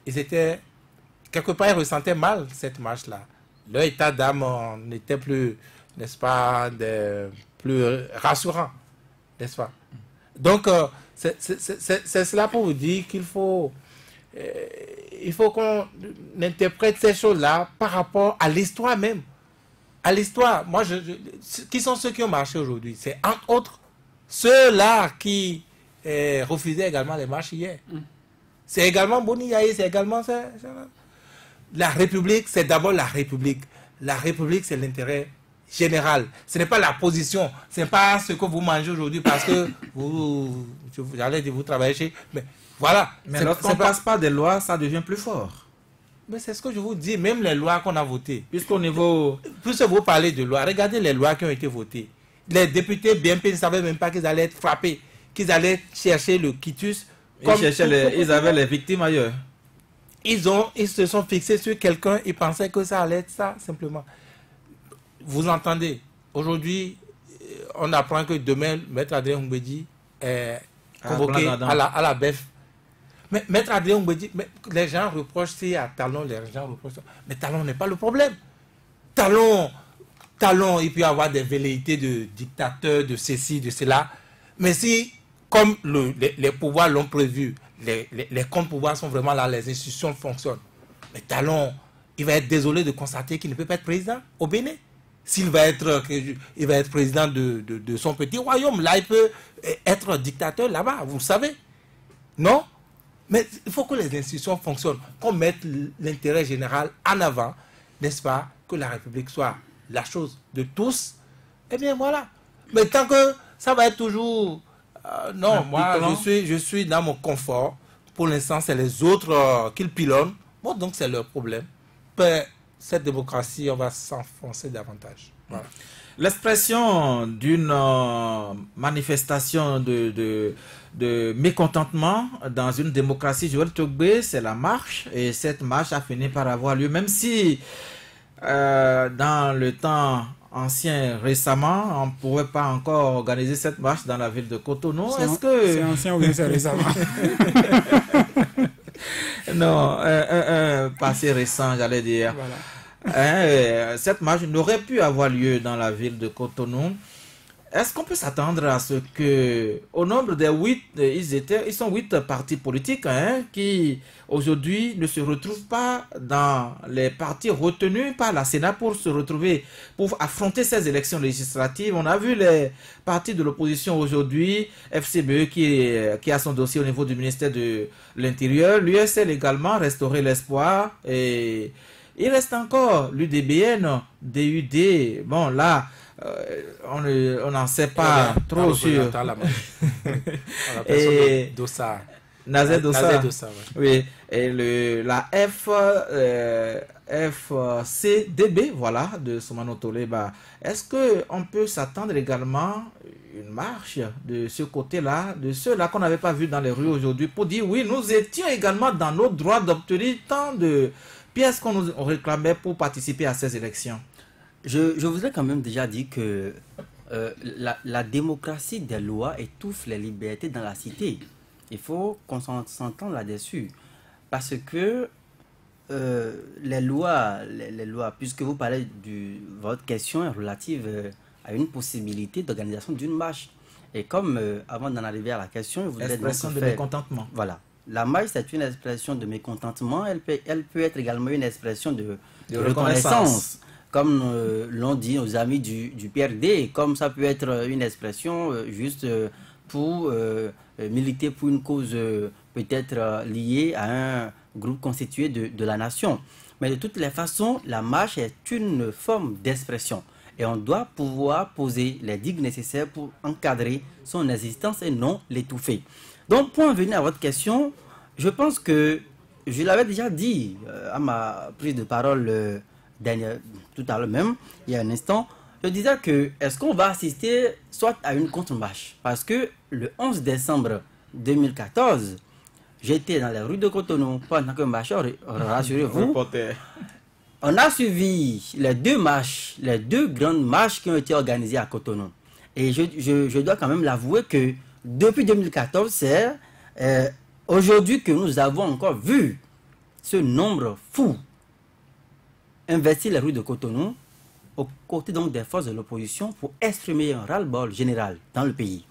ils étaient, quelque part, ils ressentaient mal cette marche-là. Leur état d'âme n'était plus, n'est-ce pas, plus rassurant, n'est-ce pas? Donc, c'est cela pour vous dire qu'il faut... il faut qu'on interprète ces choses-là par rapport à l'histoire même. À l'histoire. Moi, qui sont ceux qui ont marché aujourd'hui? C'est entre autres ceux-là qui refusaient également les marches hier. C'est également Boni Yayi, c'est également ça. La République, c'est d'abord la République. La République, c'est l'intérêt général. Ce n'est pas la position. Ce n'est pas ce que vous mangez aujourd'hui parce que vous travaillez chez... Mais voilà. Mais lorsqu'on ne passe pas des lois, ça devient plus fort. Mais c'est ce que je vous dis, même les lois qu'on a votées. Puisqu'au niveau... Puisque vous parlez de lois, regardez les lois qui ont été votées. Les députés BNP ne savaient même pas qu'ils allaient être frappés, qu'ils allaient chercher le quitus. Ils avaient les victimes ailleurs. Ils se sont fixés sur quelqu'un, ils pensaient que ça allait être ça, simplement. Vous entendez, aujourd'hui, on apprend que demain, Maître Adrien Mbedi est convoqué à la BEF. Mais Maître Adrien Mbedi, les gens reprochent si à Talon, les gens reprochent ça. Mais Talon n'est pas le problème. Talon, il peut y avoir des velléités de dictateurs, de ceci, de cela. Mais si, comme les pouvoirs l'ont prévu, les contre-pouvoirs sont vraiment là, les institutions fonctionnent. Mais Talon, il va être désolé de constater qu'il ne peut pas être président au Bénin. S'il va être président de son petit royaume, là, il peut être dictateur là-bas, vous le savez. Non? Mais il faut que les institutions fonctionnent, qu'on mette l'intérêt général en avant, n'est-ce pas? Que la République soit la chose de tous. Eh bien, voilà. Mais tant que ça va être toujours... non, moi, je suis dans mon confort. Pour l'instant, c'est les autres qui le pilonnent. Bon, donc, c'est leur problème. Mais cette démocratie, on va s'enfoncer davantage. Voilà. L'expression d'une manifestation de mécontentement dans une démocratie, Joël Togbe, c'est la marche. Et cette marche a fini par avoir lieu, même si dans le temps ancien, récemment, on ne pouvait pas encore organiser cette marche dans la ville de Cotonou. C'est ancien ou bien c'est récemment? Non, un passé récent, j'allais dire. Voilà. Cette marche n'aurait pu avoir lieu dans la ville de Cotonou. Est-ce qu'on peut s'attendre à ce que, au nombre des 8, ils sont 8 partis politiques qui aujourd'hui ne se retrouvent pas dans les partis retenus par la Sénat pour se retrouver, pour affronter ces élections législatives? On a vu les partis de l'opposition aujourd'hui, FCBE qui a son dossier au niveau du ministère de l'Intérieur, l'USL également, Restaurer l'Espoir, et il reste encore l'UDBN, DUD, bon là, on n'en sait pas trop sur... Et Dossa. Nazer Dossa. Ouais. Oui, et la FCDB, voilà, de Soumano Toleba. Est-ce qu'on peut s'attendre également une marche de ce côté-là, de ceux-là qu'on n'avait pas vu dans les rues aujourd'hui, pour dire oui, nous étions également dans nos droits d'obtenir tant de pièces qu'on nous réclamait pour participer à ces élections? Je voudrais quand même déjà dire que la démocratie des lois étouffe les libertés dans la cité. Il faut qu'on s'entende là-dessus. Parce que les lois, puisque vous parlez votre question est relative à une possibilité d'organisation d'une marche. Et comme, avant d'en arriver à la question, vous avez expression de mécontentement. Voilà. La marche, c'est une expression de mécontentement. Elle peut être également une expression de reconnaissance. Comme l'ont dit nos amis du PRD, comme ça peut être une expression juste pour militer pour une cause peut-être liée à un groupe constitué de la nation. Mais de toutes les façons, la marche est une forme d'expression. Et on doit pouvoir poser les digues nécessaires pour encadrer son existence et non l'étouffer. Donc, pour en venir à votre question, je pense que je l'avais déjà dit à ma prise de parole tout à l'heure même, il y a un instant, je disais que est-ce qu'on va assister soit à une contre-marche? Parce que le 11 décembre 2014, j'étais dans les rues de Cotonou pendant que marcheur, rassurez-vous, on a suivi les deux grandes marches qui ont été organisées à Cotonou. Et je dois quand même l'avouer que depuis 2014, c'est aujourd'hui que nous avons encore vu ce nombre fou investir les rues de Cotonou aux côtés donc des forces de l'opposition pour exprimer un ras-le-bol général dans le pays.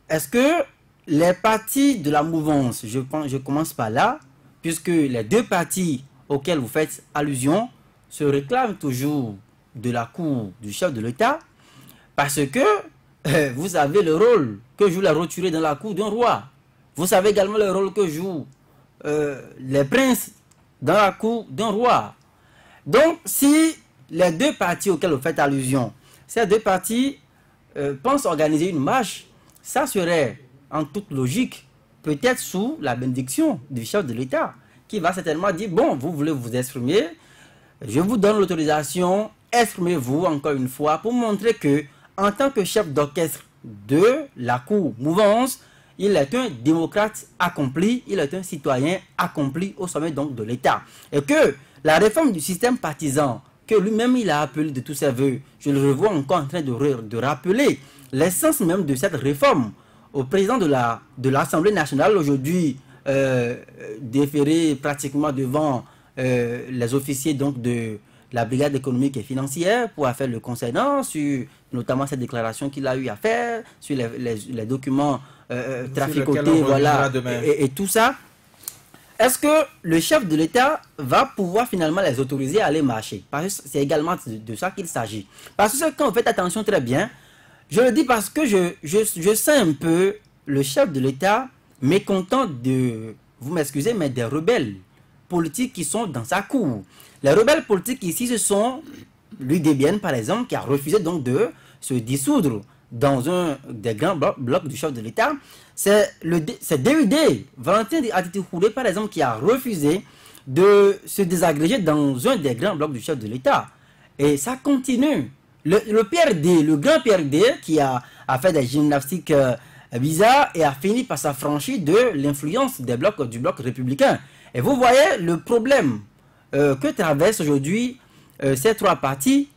Est-ce que les partis de la mouvance, je commence par là, puisque les deux partis auxquels vous faites allusion se réclament toujours de la cour du chef de l'État, parce que vous savez le rôle que jouent les roturiers dans la cour d'un roi. Vous savez également le rôle que jouent les princes dans la cour d'un roi. Donc, si les deux partis auxquels vous faites allusion, ces deux partis pensent organiser une marche, ça serait en toute logique, peut-être sous la bénédiction du chef de l'État, qui va certainement dire, bon, vous voulez vous exprimer, je vous donne l'autorisation, exprimez-vous encore une fois, pour montrer que, en tant que chef d'orchestre de la cour mouvance, il est un démocrate accompli, il est un citoyen accompli au sommet donc de l'État. Et que la réforme du système partisan, que lui-même il a appelé de tous ses voeux, je le revois encore en train de rappeler l'essence même de cette réforme au président de l'Assemblée nationale aujourd'hui, déféré pratiquement devant les officiers donc de la brigade économique et financière pour faire le concernant sur notamment cette déclaration qu'il a eu à faire, sur les documents traficotés, voilà, et tout ça. Est-ce que le chef de l'État va pouvoir finalement les autoriser à aller marcher? Parce que c'est également de ça qu'il s'agit. Parce que quand vous faites attention très bien, je le dis parce que je sens un peu le chef de l'État mécontent de, vous m'excusez, mais des rebelles politiques qui sont dans sa cour. Les rebelles politiques ici, ce sont l'UDBN par exemple, qui a refusé donc de se dissoudre dans un des grands blocs du chef de l'État. C'est DUD, Valentin Atiti-Khouré par exemple, qui a refusé de se désagréger dans un des grands blocs du chef de l'État. Et ça continue. Le PRD, le grand PRD, qui a fait des gymnastiques bizarres et a fini par s'affranchir de l'influence du bloc républicain. Et vous voyez le problème que traversent aujourd'hui ces trois partis.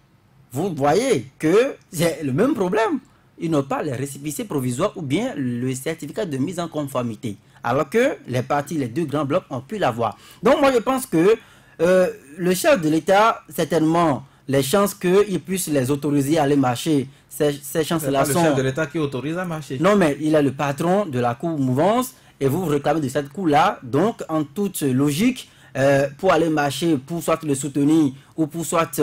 Vous voyez que c'est le même problème. Ils n'ont pas les récépissés provisoires ou bien le certificat de mise en conformité. Alors que les partis, les deux grands blocs ont pu l'avoir. Donc moi je pense que le chef de l'État, certainement, les chances qu'il puisse les autoriser à aller marcher, ces chances-là sont... C'est le chef de l'État qui autorise à marcher. Non, mais il est le patron de la cour mouvance et vous vous réclamez de cette cour-là. Donc, en toute logique, pour aller marcher, pour soit le soutenir ou pour soit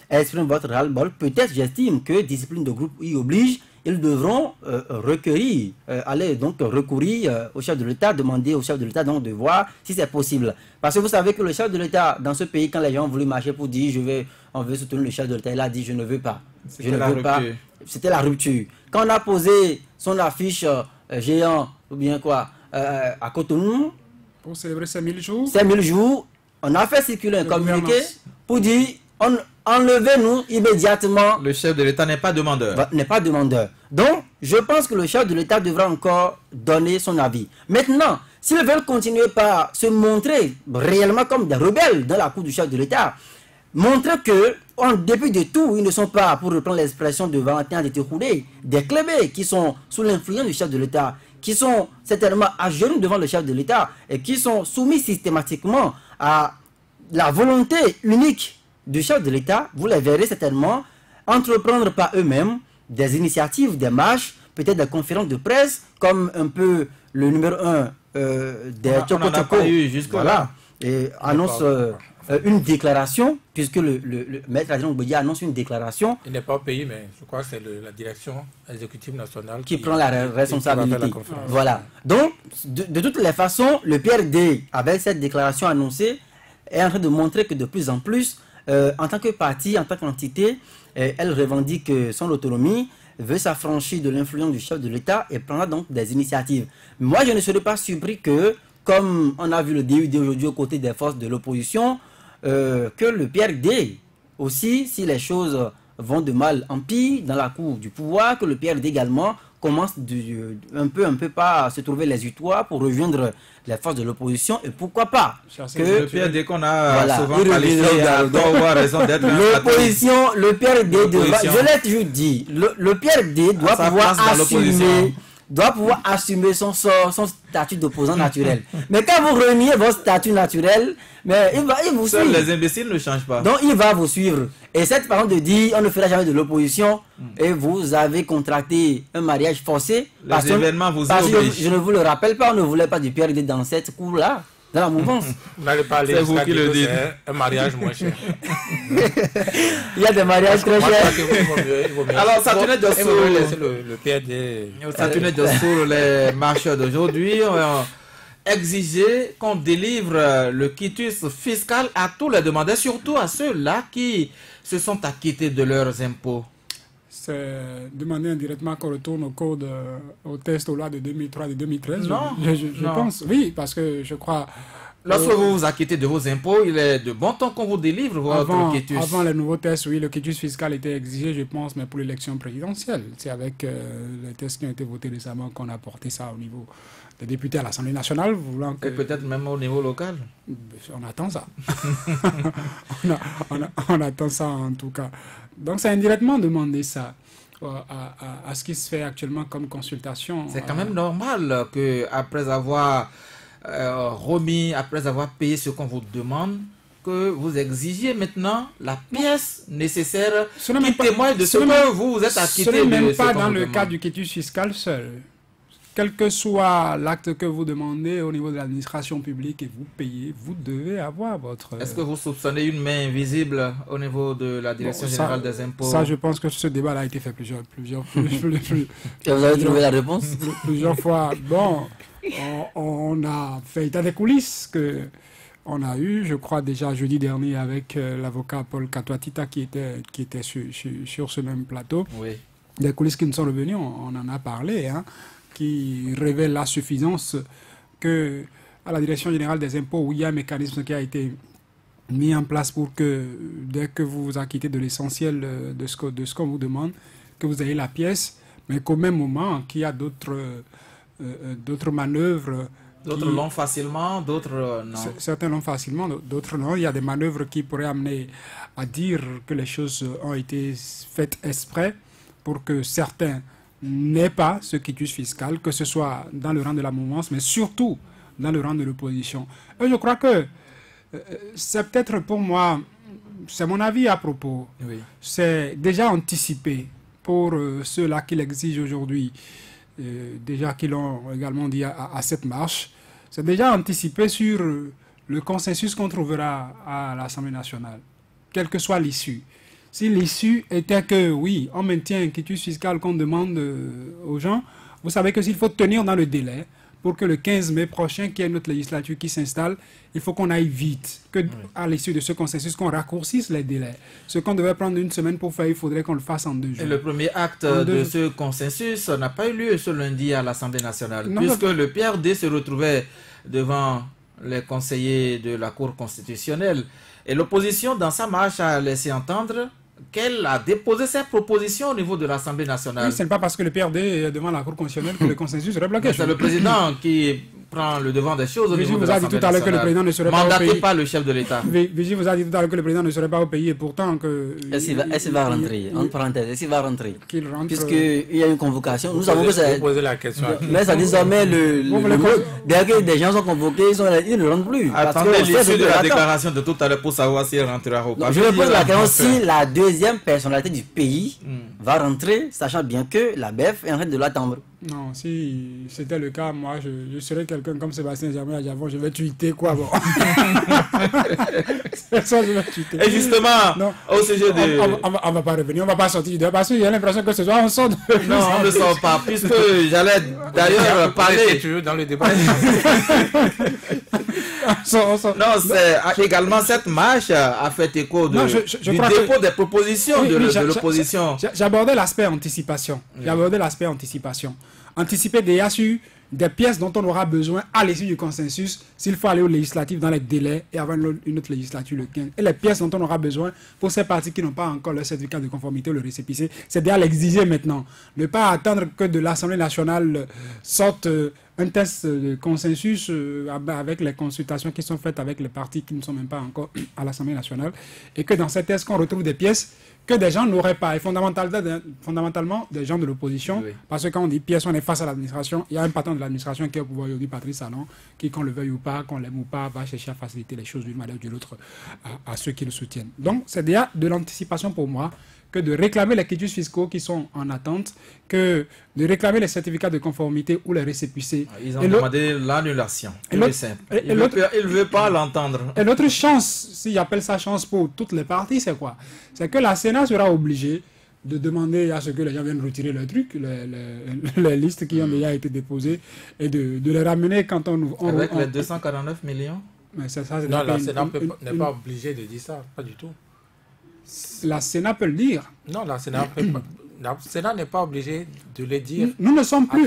exprimer votre ras-le-bol, peut-être j'estime que discipline de groupe y oblige, ils devront recueillir, aller donc recourir au chef de l'État, demander au chef de l'État donc de voir si c'est possible. Parce que vous savez que le chef de l'État, dans ce pays, quand les gens ont voulu marcher pour dire on veut soutenir le chef de l'État, il a dit je ne veux pas. Je ne veux pas. C'était la rupture. Quand on a posé son affiche géant, ou bien quoi, à Cotonou, pour célébrer ces 1000 jours, on a fait circuler un communiqué pour dire enlevez-nous immédiatement. Le chef de l'État n'est pas demandeur. N'est pas demandeur. Donc, je pense que le chef de l'État devra encore donner son avis. Maintenant, s'ils veulent continuer par se montrer réellement comme des rebelles dans la cour du chef de l'État, montrer que, en dépit de tout, ils ne sont pas, pour reprendre l'expression de Valentin Atiti-Khouré, des clébés qui sont sous l'influence du chef de l'État, qui sont certainement à genoux devant le chef de l'État et qui sont soumis systématiquement à la volonté unique du chef de l'État, vous les verrez certainement entreprendre par eux-mêmes des initiatives, des marches, peut-être des conférences de presse, comme un peu le numéro 1 des Tchoko Tchoko. Voilà. Et annonce une déclaration, puisque le maître Adrien Boudia annonce une déclaration. Il n'est pas au pays, mais je crois que c'est la direction exécutive nationale qui prend la responsabilité. Voilà. Donc, de toutes les façons, le PRD, avec cette déclaration annoncée, est en train de montrer que de plus en plus, en tant que parti, en tant qu'entité, elle revendique son autonomie, veut s'affranchir de l'influence du chef de l'État et prendra donc des initiatives. Moi, je ne serais pas surpris que, comme on a vu le DUD aujourd'hui aux côtés des forces de l'opposition, que le PRD aussi, si les choses vont de mal en pire dans la cour du pouvoir, que le PRD également commence un peu pas à se trouver les utoires pour rejoindre les forces de l'opposition, et pourquoi pas que le PRD qu'on a souvent qualifié raison d'être l'opposition, le PRD je l'ai toujours dit, le PRD doit pouvoir assumer son statut d'opposant naturel. Mais quand vous reniez votre statut naturel, mais il vous suit. Les imbéciles ne changent pas. Donc il va vous suivre. Et cette parole de dire on ne fera jamais de l'opposition et vous avez contracté un mariage forcé. Les événements vous obligent. Je ne vous le rappelle pas, on ne voulait pas du PRD dans cette cour-là, dans la mouvance. C'est vous qui le dites. Un mariage moins cher. Il y a des mariages très chers. Alors, ça tenait de le PRD. Ça tenait de sur les marcheurs d'aujourd'hui. Exiger qu'on délivre le quitus fiscal à tous les demandeurs, surtout à ceux-là qui se sont acquittés de leurs impôts. C'est demander indirectement qu'on retourne au test aux lois de 2003 et de 2013. Non, je pense, oui, parce que je crois... Lorsque vous vous acquittez de vos impôts, il est de bon temps qu'on vous délivre votre quitus. Avant les nouveaux tests, oui, le quitus fiscal était exigé, je pense, mais pour l'élection présidentielle. C'est avec les tests qui ont été votés récemment qu'on a porté ça au niveau des députés à l'Assemblée nationale. Voulant que... Et peut-être même au niveau local. On attend ça. on attend ça en tout cas. Donc c'est indirectement demander ça à ce qui se fait actuellement comme consultation. C'est quand même normal qu'après avoir remis, après avoir payé ce qu'on vous demande, que vous exigiez maintenant la pièce nécessaire qui témoigne de ce que vous êtes acquitté. Ce n'est même pas dans le cas du quitus fiscal seul. Quel que soit l'acte que vous demandez au niveau de l'administration publique et vous payez, vous devez avoir votre... Est-ce que vous soupçonnez une main invisible au niveau de la Direction générale des impôts? Ça, je pense que ce débat-là a été fait plusieurs Et vous avez trouvé la réponse? Plusieurs fois. Bon, on a fait état des coulisses que on a eu, je crois déjà jeudi dernier avec l'avocat Paul Katouatita qui était sur ce même plateau. Oui. Des coulisses qui nous sont revenues, on en a parlé, hein, qui révèle la suffisance que à la Direction générale des impôts, où il y a un mécanisme qui a été mis en place pour que dès que vous vous acquittez de l'essentiel de ce qu'on vous demande, que vous ayez la pièce, mais qu'au même moment qu'il y a d'autres manœuvres. D'autres l'ont facilement, d'autres non. Certains l'ont facilement, d'autres non. Il y a des manœuvres qui pourraient amener à dire que les choses ont été faites exprès pour que certains n'aient pas ce quitus fiscal, que ce soit dans le rang de la mouvance, mais surtout dans le rang de l'opposition. Et je crois que c'est peut-être pour moi, c'est mon avis à propos, oui. C'est déjà anticipé pour ceux-là qui l'exigent aujourd'hui, déjà qui l'ont également dit à cette marche, c'est déjà anticipé sur le consensus qu'on trouvera à l'Assemblée nationale, quelle que soit l'issue. Si l'issue était que, oui, on maintient un quitus fiscal qu'on demande aux gens, vous savez que s'il faut tenir dans le délai, pour que le 15 mai prochain, qu'il y ait notre législature qui s'installe, il faut qu'on aille vite, que à l'issue de ce consensus, qu'on raccourcisse les délais. Ce qu'on devait prendre une semaine pour faire, il faudrait qu'on le fasse en 2 jours. Et le premier acte de ce consensus n'a pas eu lieu ce lundi à l'Assemblée nationale, puisque le PRD se retrouvait devant les conseillers de la Cour constitutionnelle. Et l'opposition, dans sa marche, a laissé entendre qu'elle a déposé ses propositions au niveau de l'Assemblée nationale. Oui, ce n'est pas parce que le PRD est devant la Cour constitutionnelle que le consensus serait bloqué. C'est le président qui prend le devant des choses au Vigie niveau de vous a dit l'Assemblée tout à l'heure que le nationale. président ne serait pas au Mandaté pays. par le chef de l'État. Vigie vous a dit tout à l'heure que le président ne serait pas au pays et pourtant que... Est-ce qu'il va rentrer? En parenthèse, est-ce qu'il va rentrer? Qu'il rentre... Puisqu'il y a une convocation. Nous savons que c'est... Vous posez la question. Mais ça désormais, dès que des gens sont convoqués, ils ne rentrent plus. Attendez l'issue de la déclaration de tout à l'heure pour savoir s'il rentrera ou pas. Je me pose la question si la deuxième personnalité du pays va rentrer, sachant bien que la BF est en train de l'attendre. Non, si c'était le cas, moi, je serais quelqu'un comme Sébastien Germain à Javon, je vais tweeter quoi, bon. Ça, je vais tweeter. Et justement, non, au sujet de... On va pas revenir, on va pas sortir du débat, parce qu'il y a l'impression que ce soir, on sort de... Non, on ne sort pas, puisque j'allais d'ailleurs parler... toujours dans le débat. Non, c'est également cette marche a fait écho du dépôt des propositions de l'opposition. J'abordais l'aspect anticipation. Anticiper déjà sur des pièces dont on aura besoin à l'issue du consensus s'il faut aller aux législatives dans les délais et avoir une autre législature le 15. Et les pièces dont on aura besoin pour ces partis qui n'ont pas encore le certificat de conformité ou le récépissé, c'est déjà l'exiger maintenant. Ne pas attendre que de l'Assemblée nationale sorte un test de consensus avec les consultations qui sont faites avec les partis qui ne sont même pas encore à l'Assemblée nationale et que dans ces tests qu'on retrouve des pièces que des gens n'auraient pas, et fondamentalement des gens de l'opposition, oui. Parce que quand on dit pièce, on est face à l'administration, il y a un patron de l'administration qui est au pouvoir aujourd'hui, Patrice Talon, qui, qu'on le veuille ou pas, qu'on l'aime ou pas, va chercher à faciliter les choses d'une manière ou d'une autre à ceux qui le soutiennent. Donc c'est déjà de l'anticipation pour moi, que de réclamer les quitus fiscaux qui sont en attente, que de réclamer les certificats de conformité ou les récépissés. Ils ont demandé l'annulation. Il ne veut pas l'entendre. Et l'autre chance, s'il appelle ça chance pour toutes les parties, c'est quoi? C'est que la Sénat sera obligée de demander à ce que les gens viennent retirer le truc, les listes qui ont déjà été déposées, et de les ramener quand on avec les 249 millions. Mais ça, non, la Sénat n'est pas obligée de dire ça, pas du tout. La Sénat peut le dire. Non, la Sénat n'est pas obligée de le dire. Nous ne sommes plus...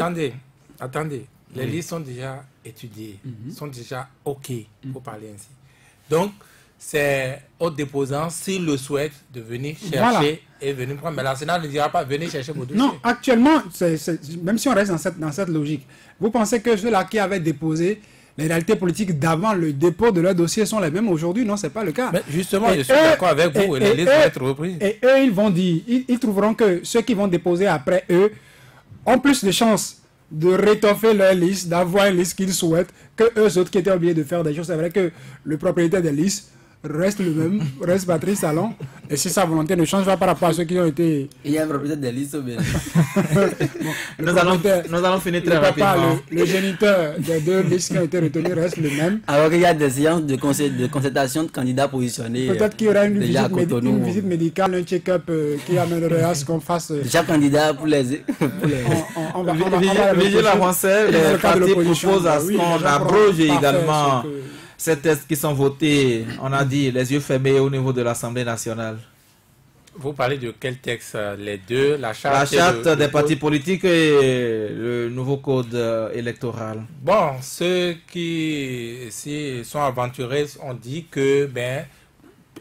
Attendez. Les listes sont déjà étudiées, sont déjà OK, pour parler ainsi. Donc, c'est aux déposants, s'ils le souhaitent, de venir chercher et venir prendre. Mais la Sénat ne dira pas, venez chercher vos dossiers. Non, actuellement, même si on reste dans cette logique, vous pensez que ceux-là qui avaient déposé les réalités politiques d'avant le dépôt de leur dossier sont les mêmes aujourd'hui? Non, ce n'est pas le cas. Mais justement, je suis d'accord avec vous, les listes vont être reprises. Et eux, ils vont dire, ils trouveront que ceux qui vont déposer après eux ont plus de chances de rétoffer leur liste, d'avoir une liste qu'ils souhaitent, que eux autres qui étaient obligés de faire des choses. C'est vrai que le propriétaire des listes reste le même, reste Patrice Talon, et si sa volonté ne change pas par rapport à ceux qui ont été... Il y a un propriétaire des listes au Bénin. Nous allons finir très rapidement. Le géniteur des deux listes qui ont été retenues reste le même. Alors qu'il y a des séances de concertation de candidats positionnés. Peut-être qu'il y aura une visite médicale, un check-up qui amènerait à ce qu'on fasse... Chaque candidat pour les... On va Vigile avancé, les partis proposent à ce qu'on abroge également ces tests qui sont votés, on a dit, les yeux fermés au niveau de l'Assemblée nationale. Vous parlez de quel texte? Les deux, la charte des partis politiques et le nouveau code électoral. Bon, ceux qui sont aventurés ont dit que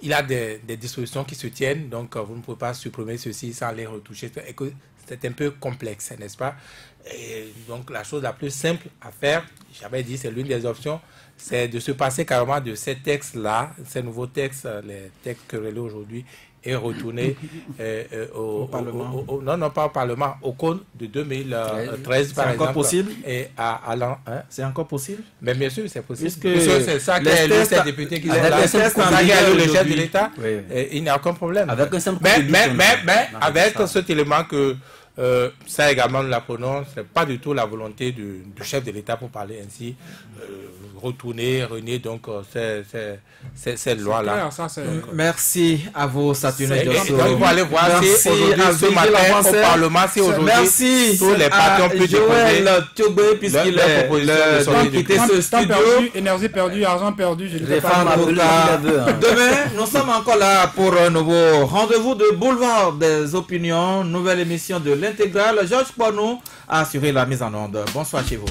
il y a des dispositions qui se tiennent, donc vous ne pouvez pas supprimer ceci sans les retoucher. Et que c'est un peu complexe, n'est-ce pas? Et donc la chose la plus simple à faire, j'avais dit, c'est l'une des options, c'est de se passer carrément de ces textes-là, ces nouveaux textes, les textes querellés aujourd'hui, et retourner au Parlement. Non, pas au Parlement, au Code de 2013, par exemple. C'est encore possible? C'est encore possible? Mais bien sûr, c'est possible. C'est ça que les députés qui sont là, le chef de l'État, il n'y a aucun problème. Mais avec cet élément que ça également nous l'apprenons, ce n'est pas du tout la volonté du chef de l'État pour parler ainsi, renier donc cette loi-là. Merci à vous, Saturnin Diosso. Donc vous allez voir si aujourd'hui, ce matin au Parlement, si aujourd'hui tous les partis ont pu déposer puisqu'il est temps de quitter ce studio. Énergie perdue, argent perdu, je ne sais pas. Demain, nous sommes encore là pour un nouveau rendez-vous de Boulevard des Opinions, nouvelle émission de l'Intégrale. Georges Poinou a assuré la mise en onde. Bonsoir chez vous.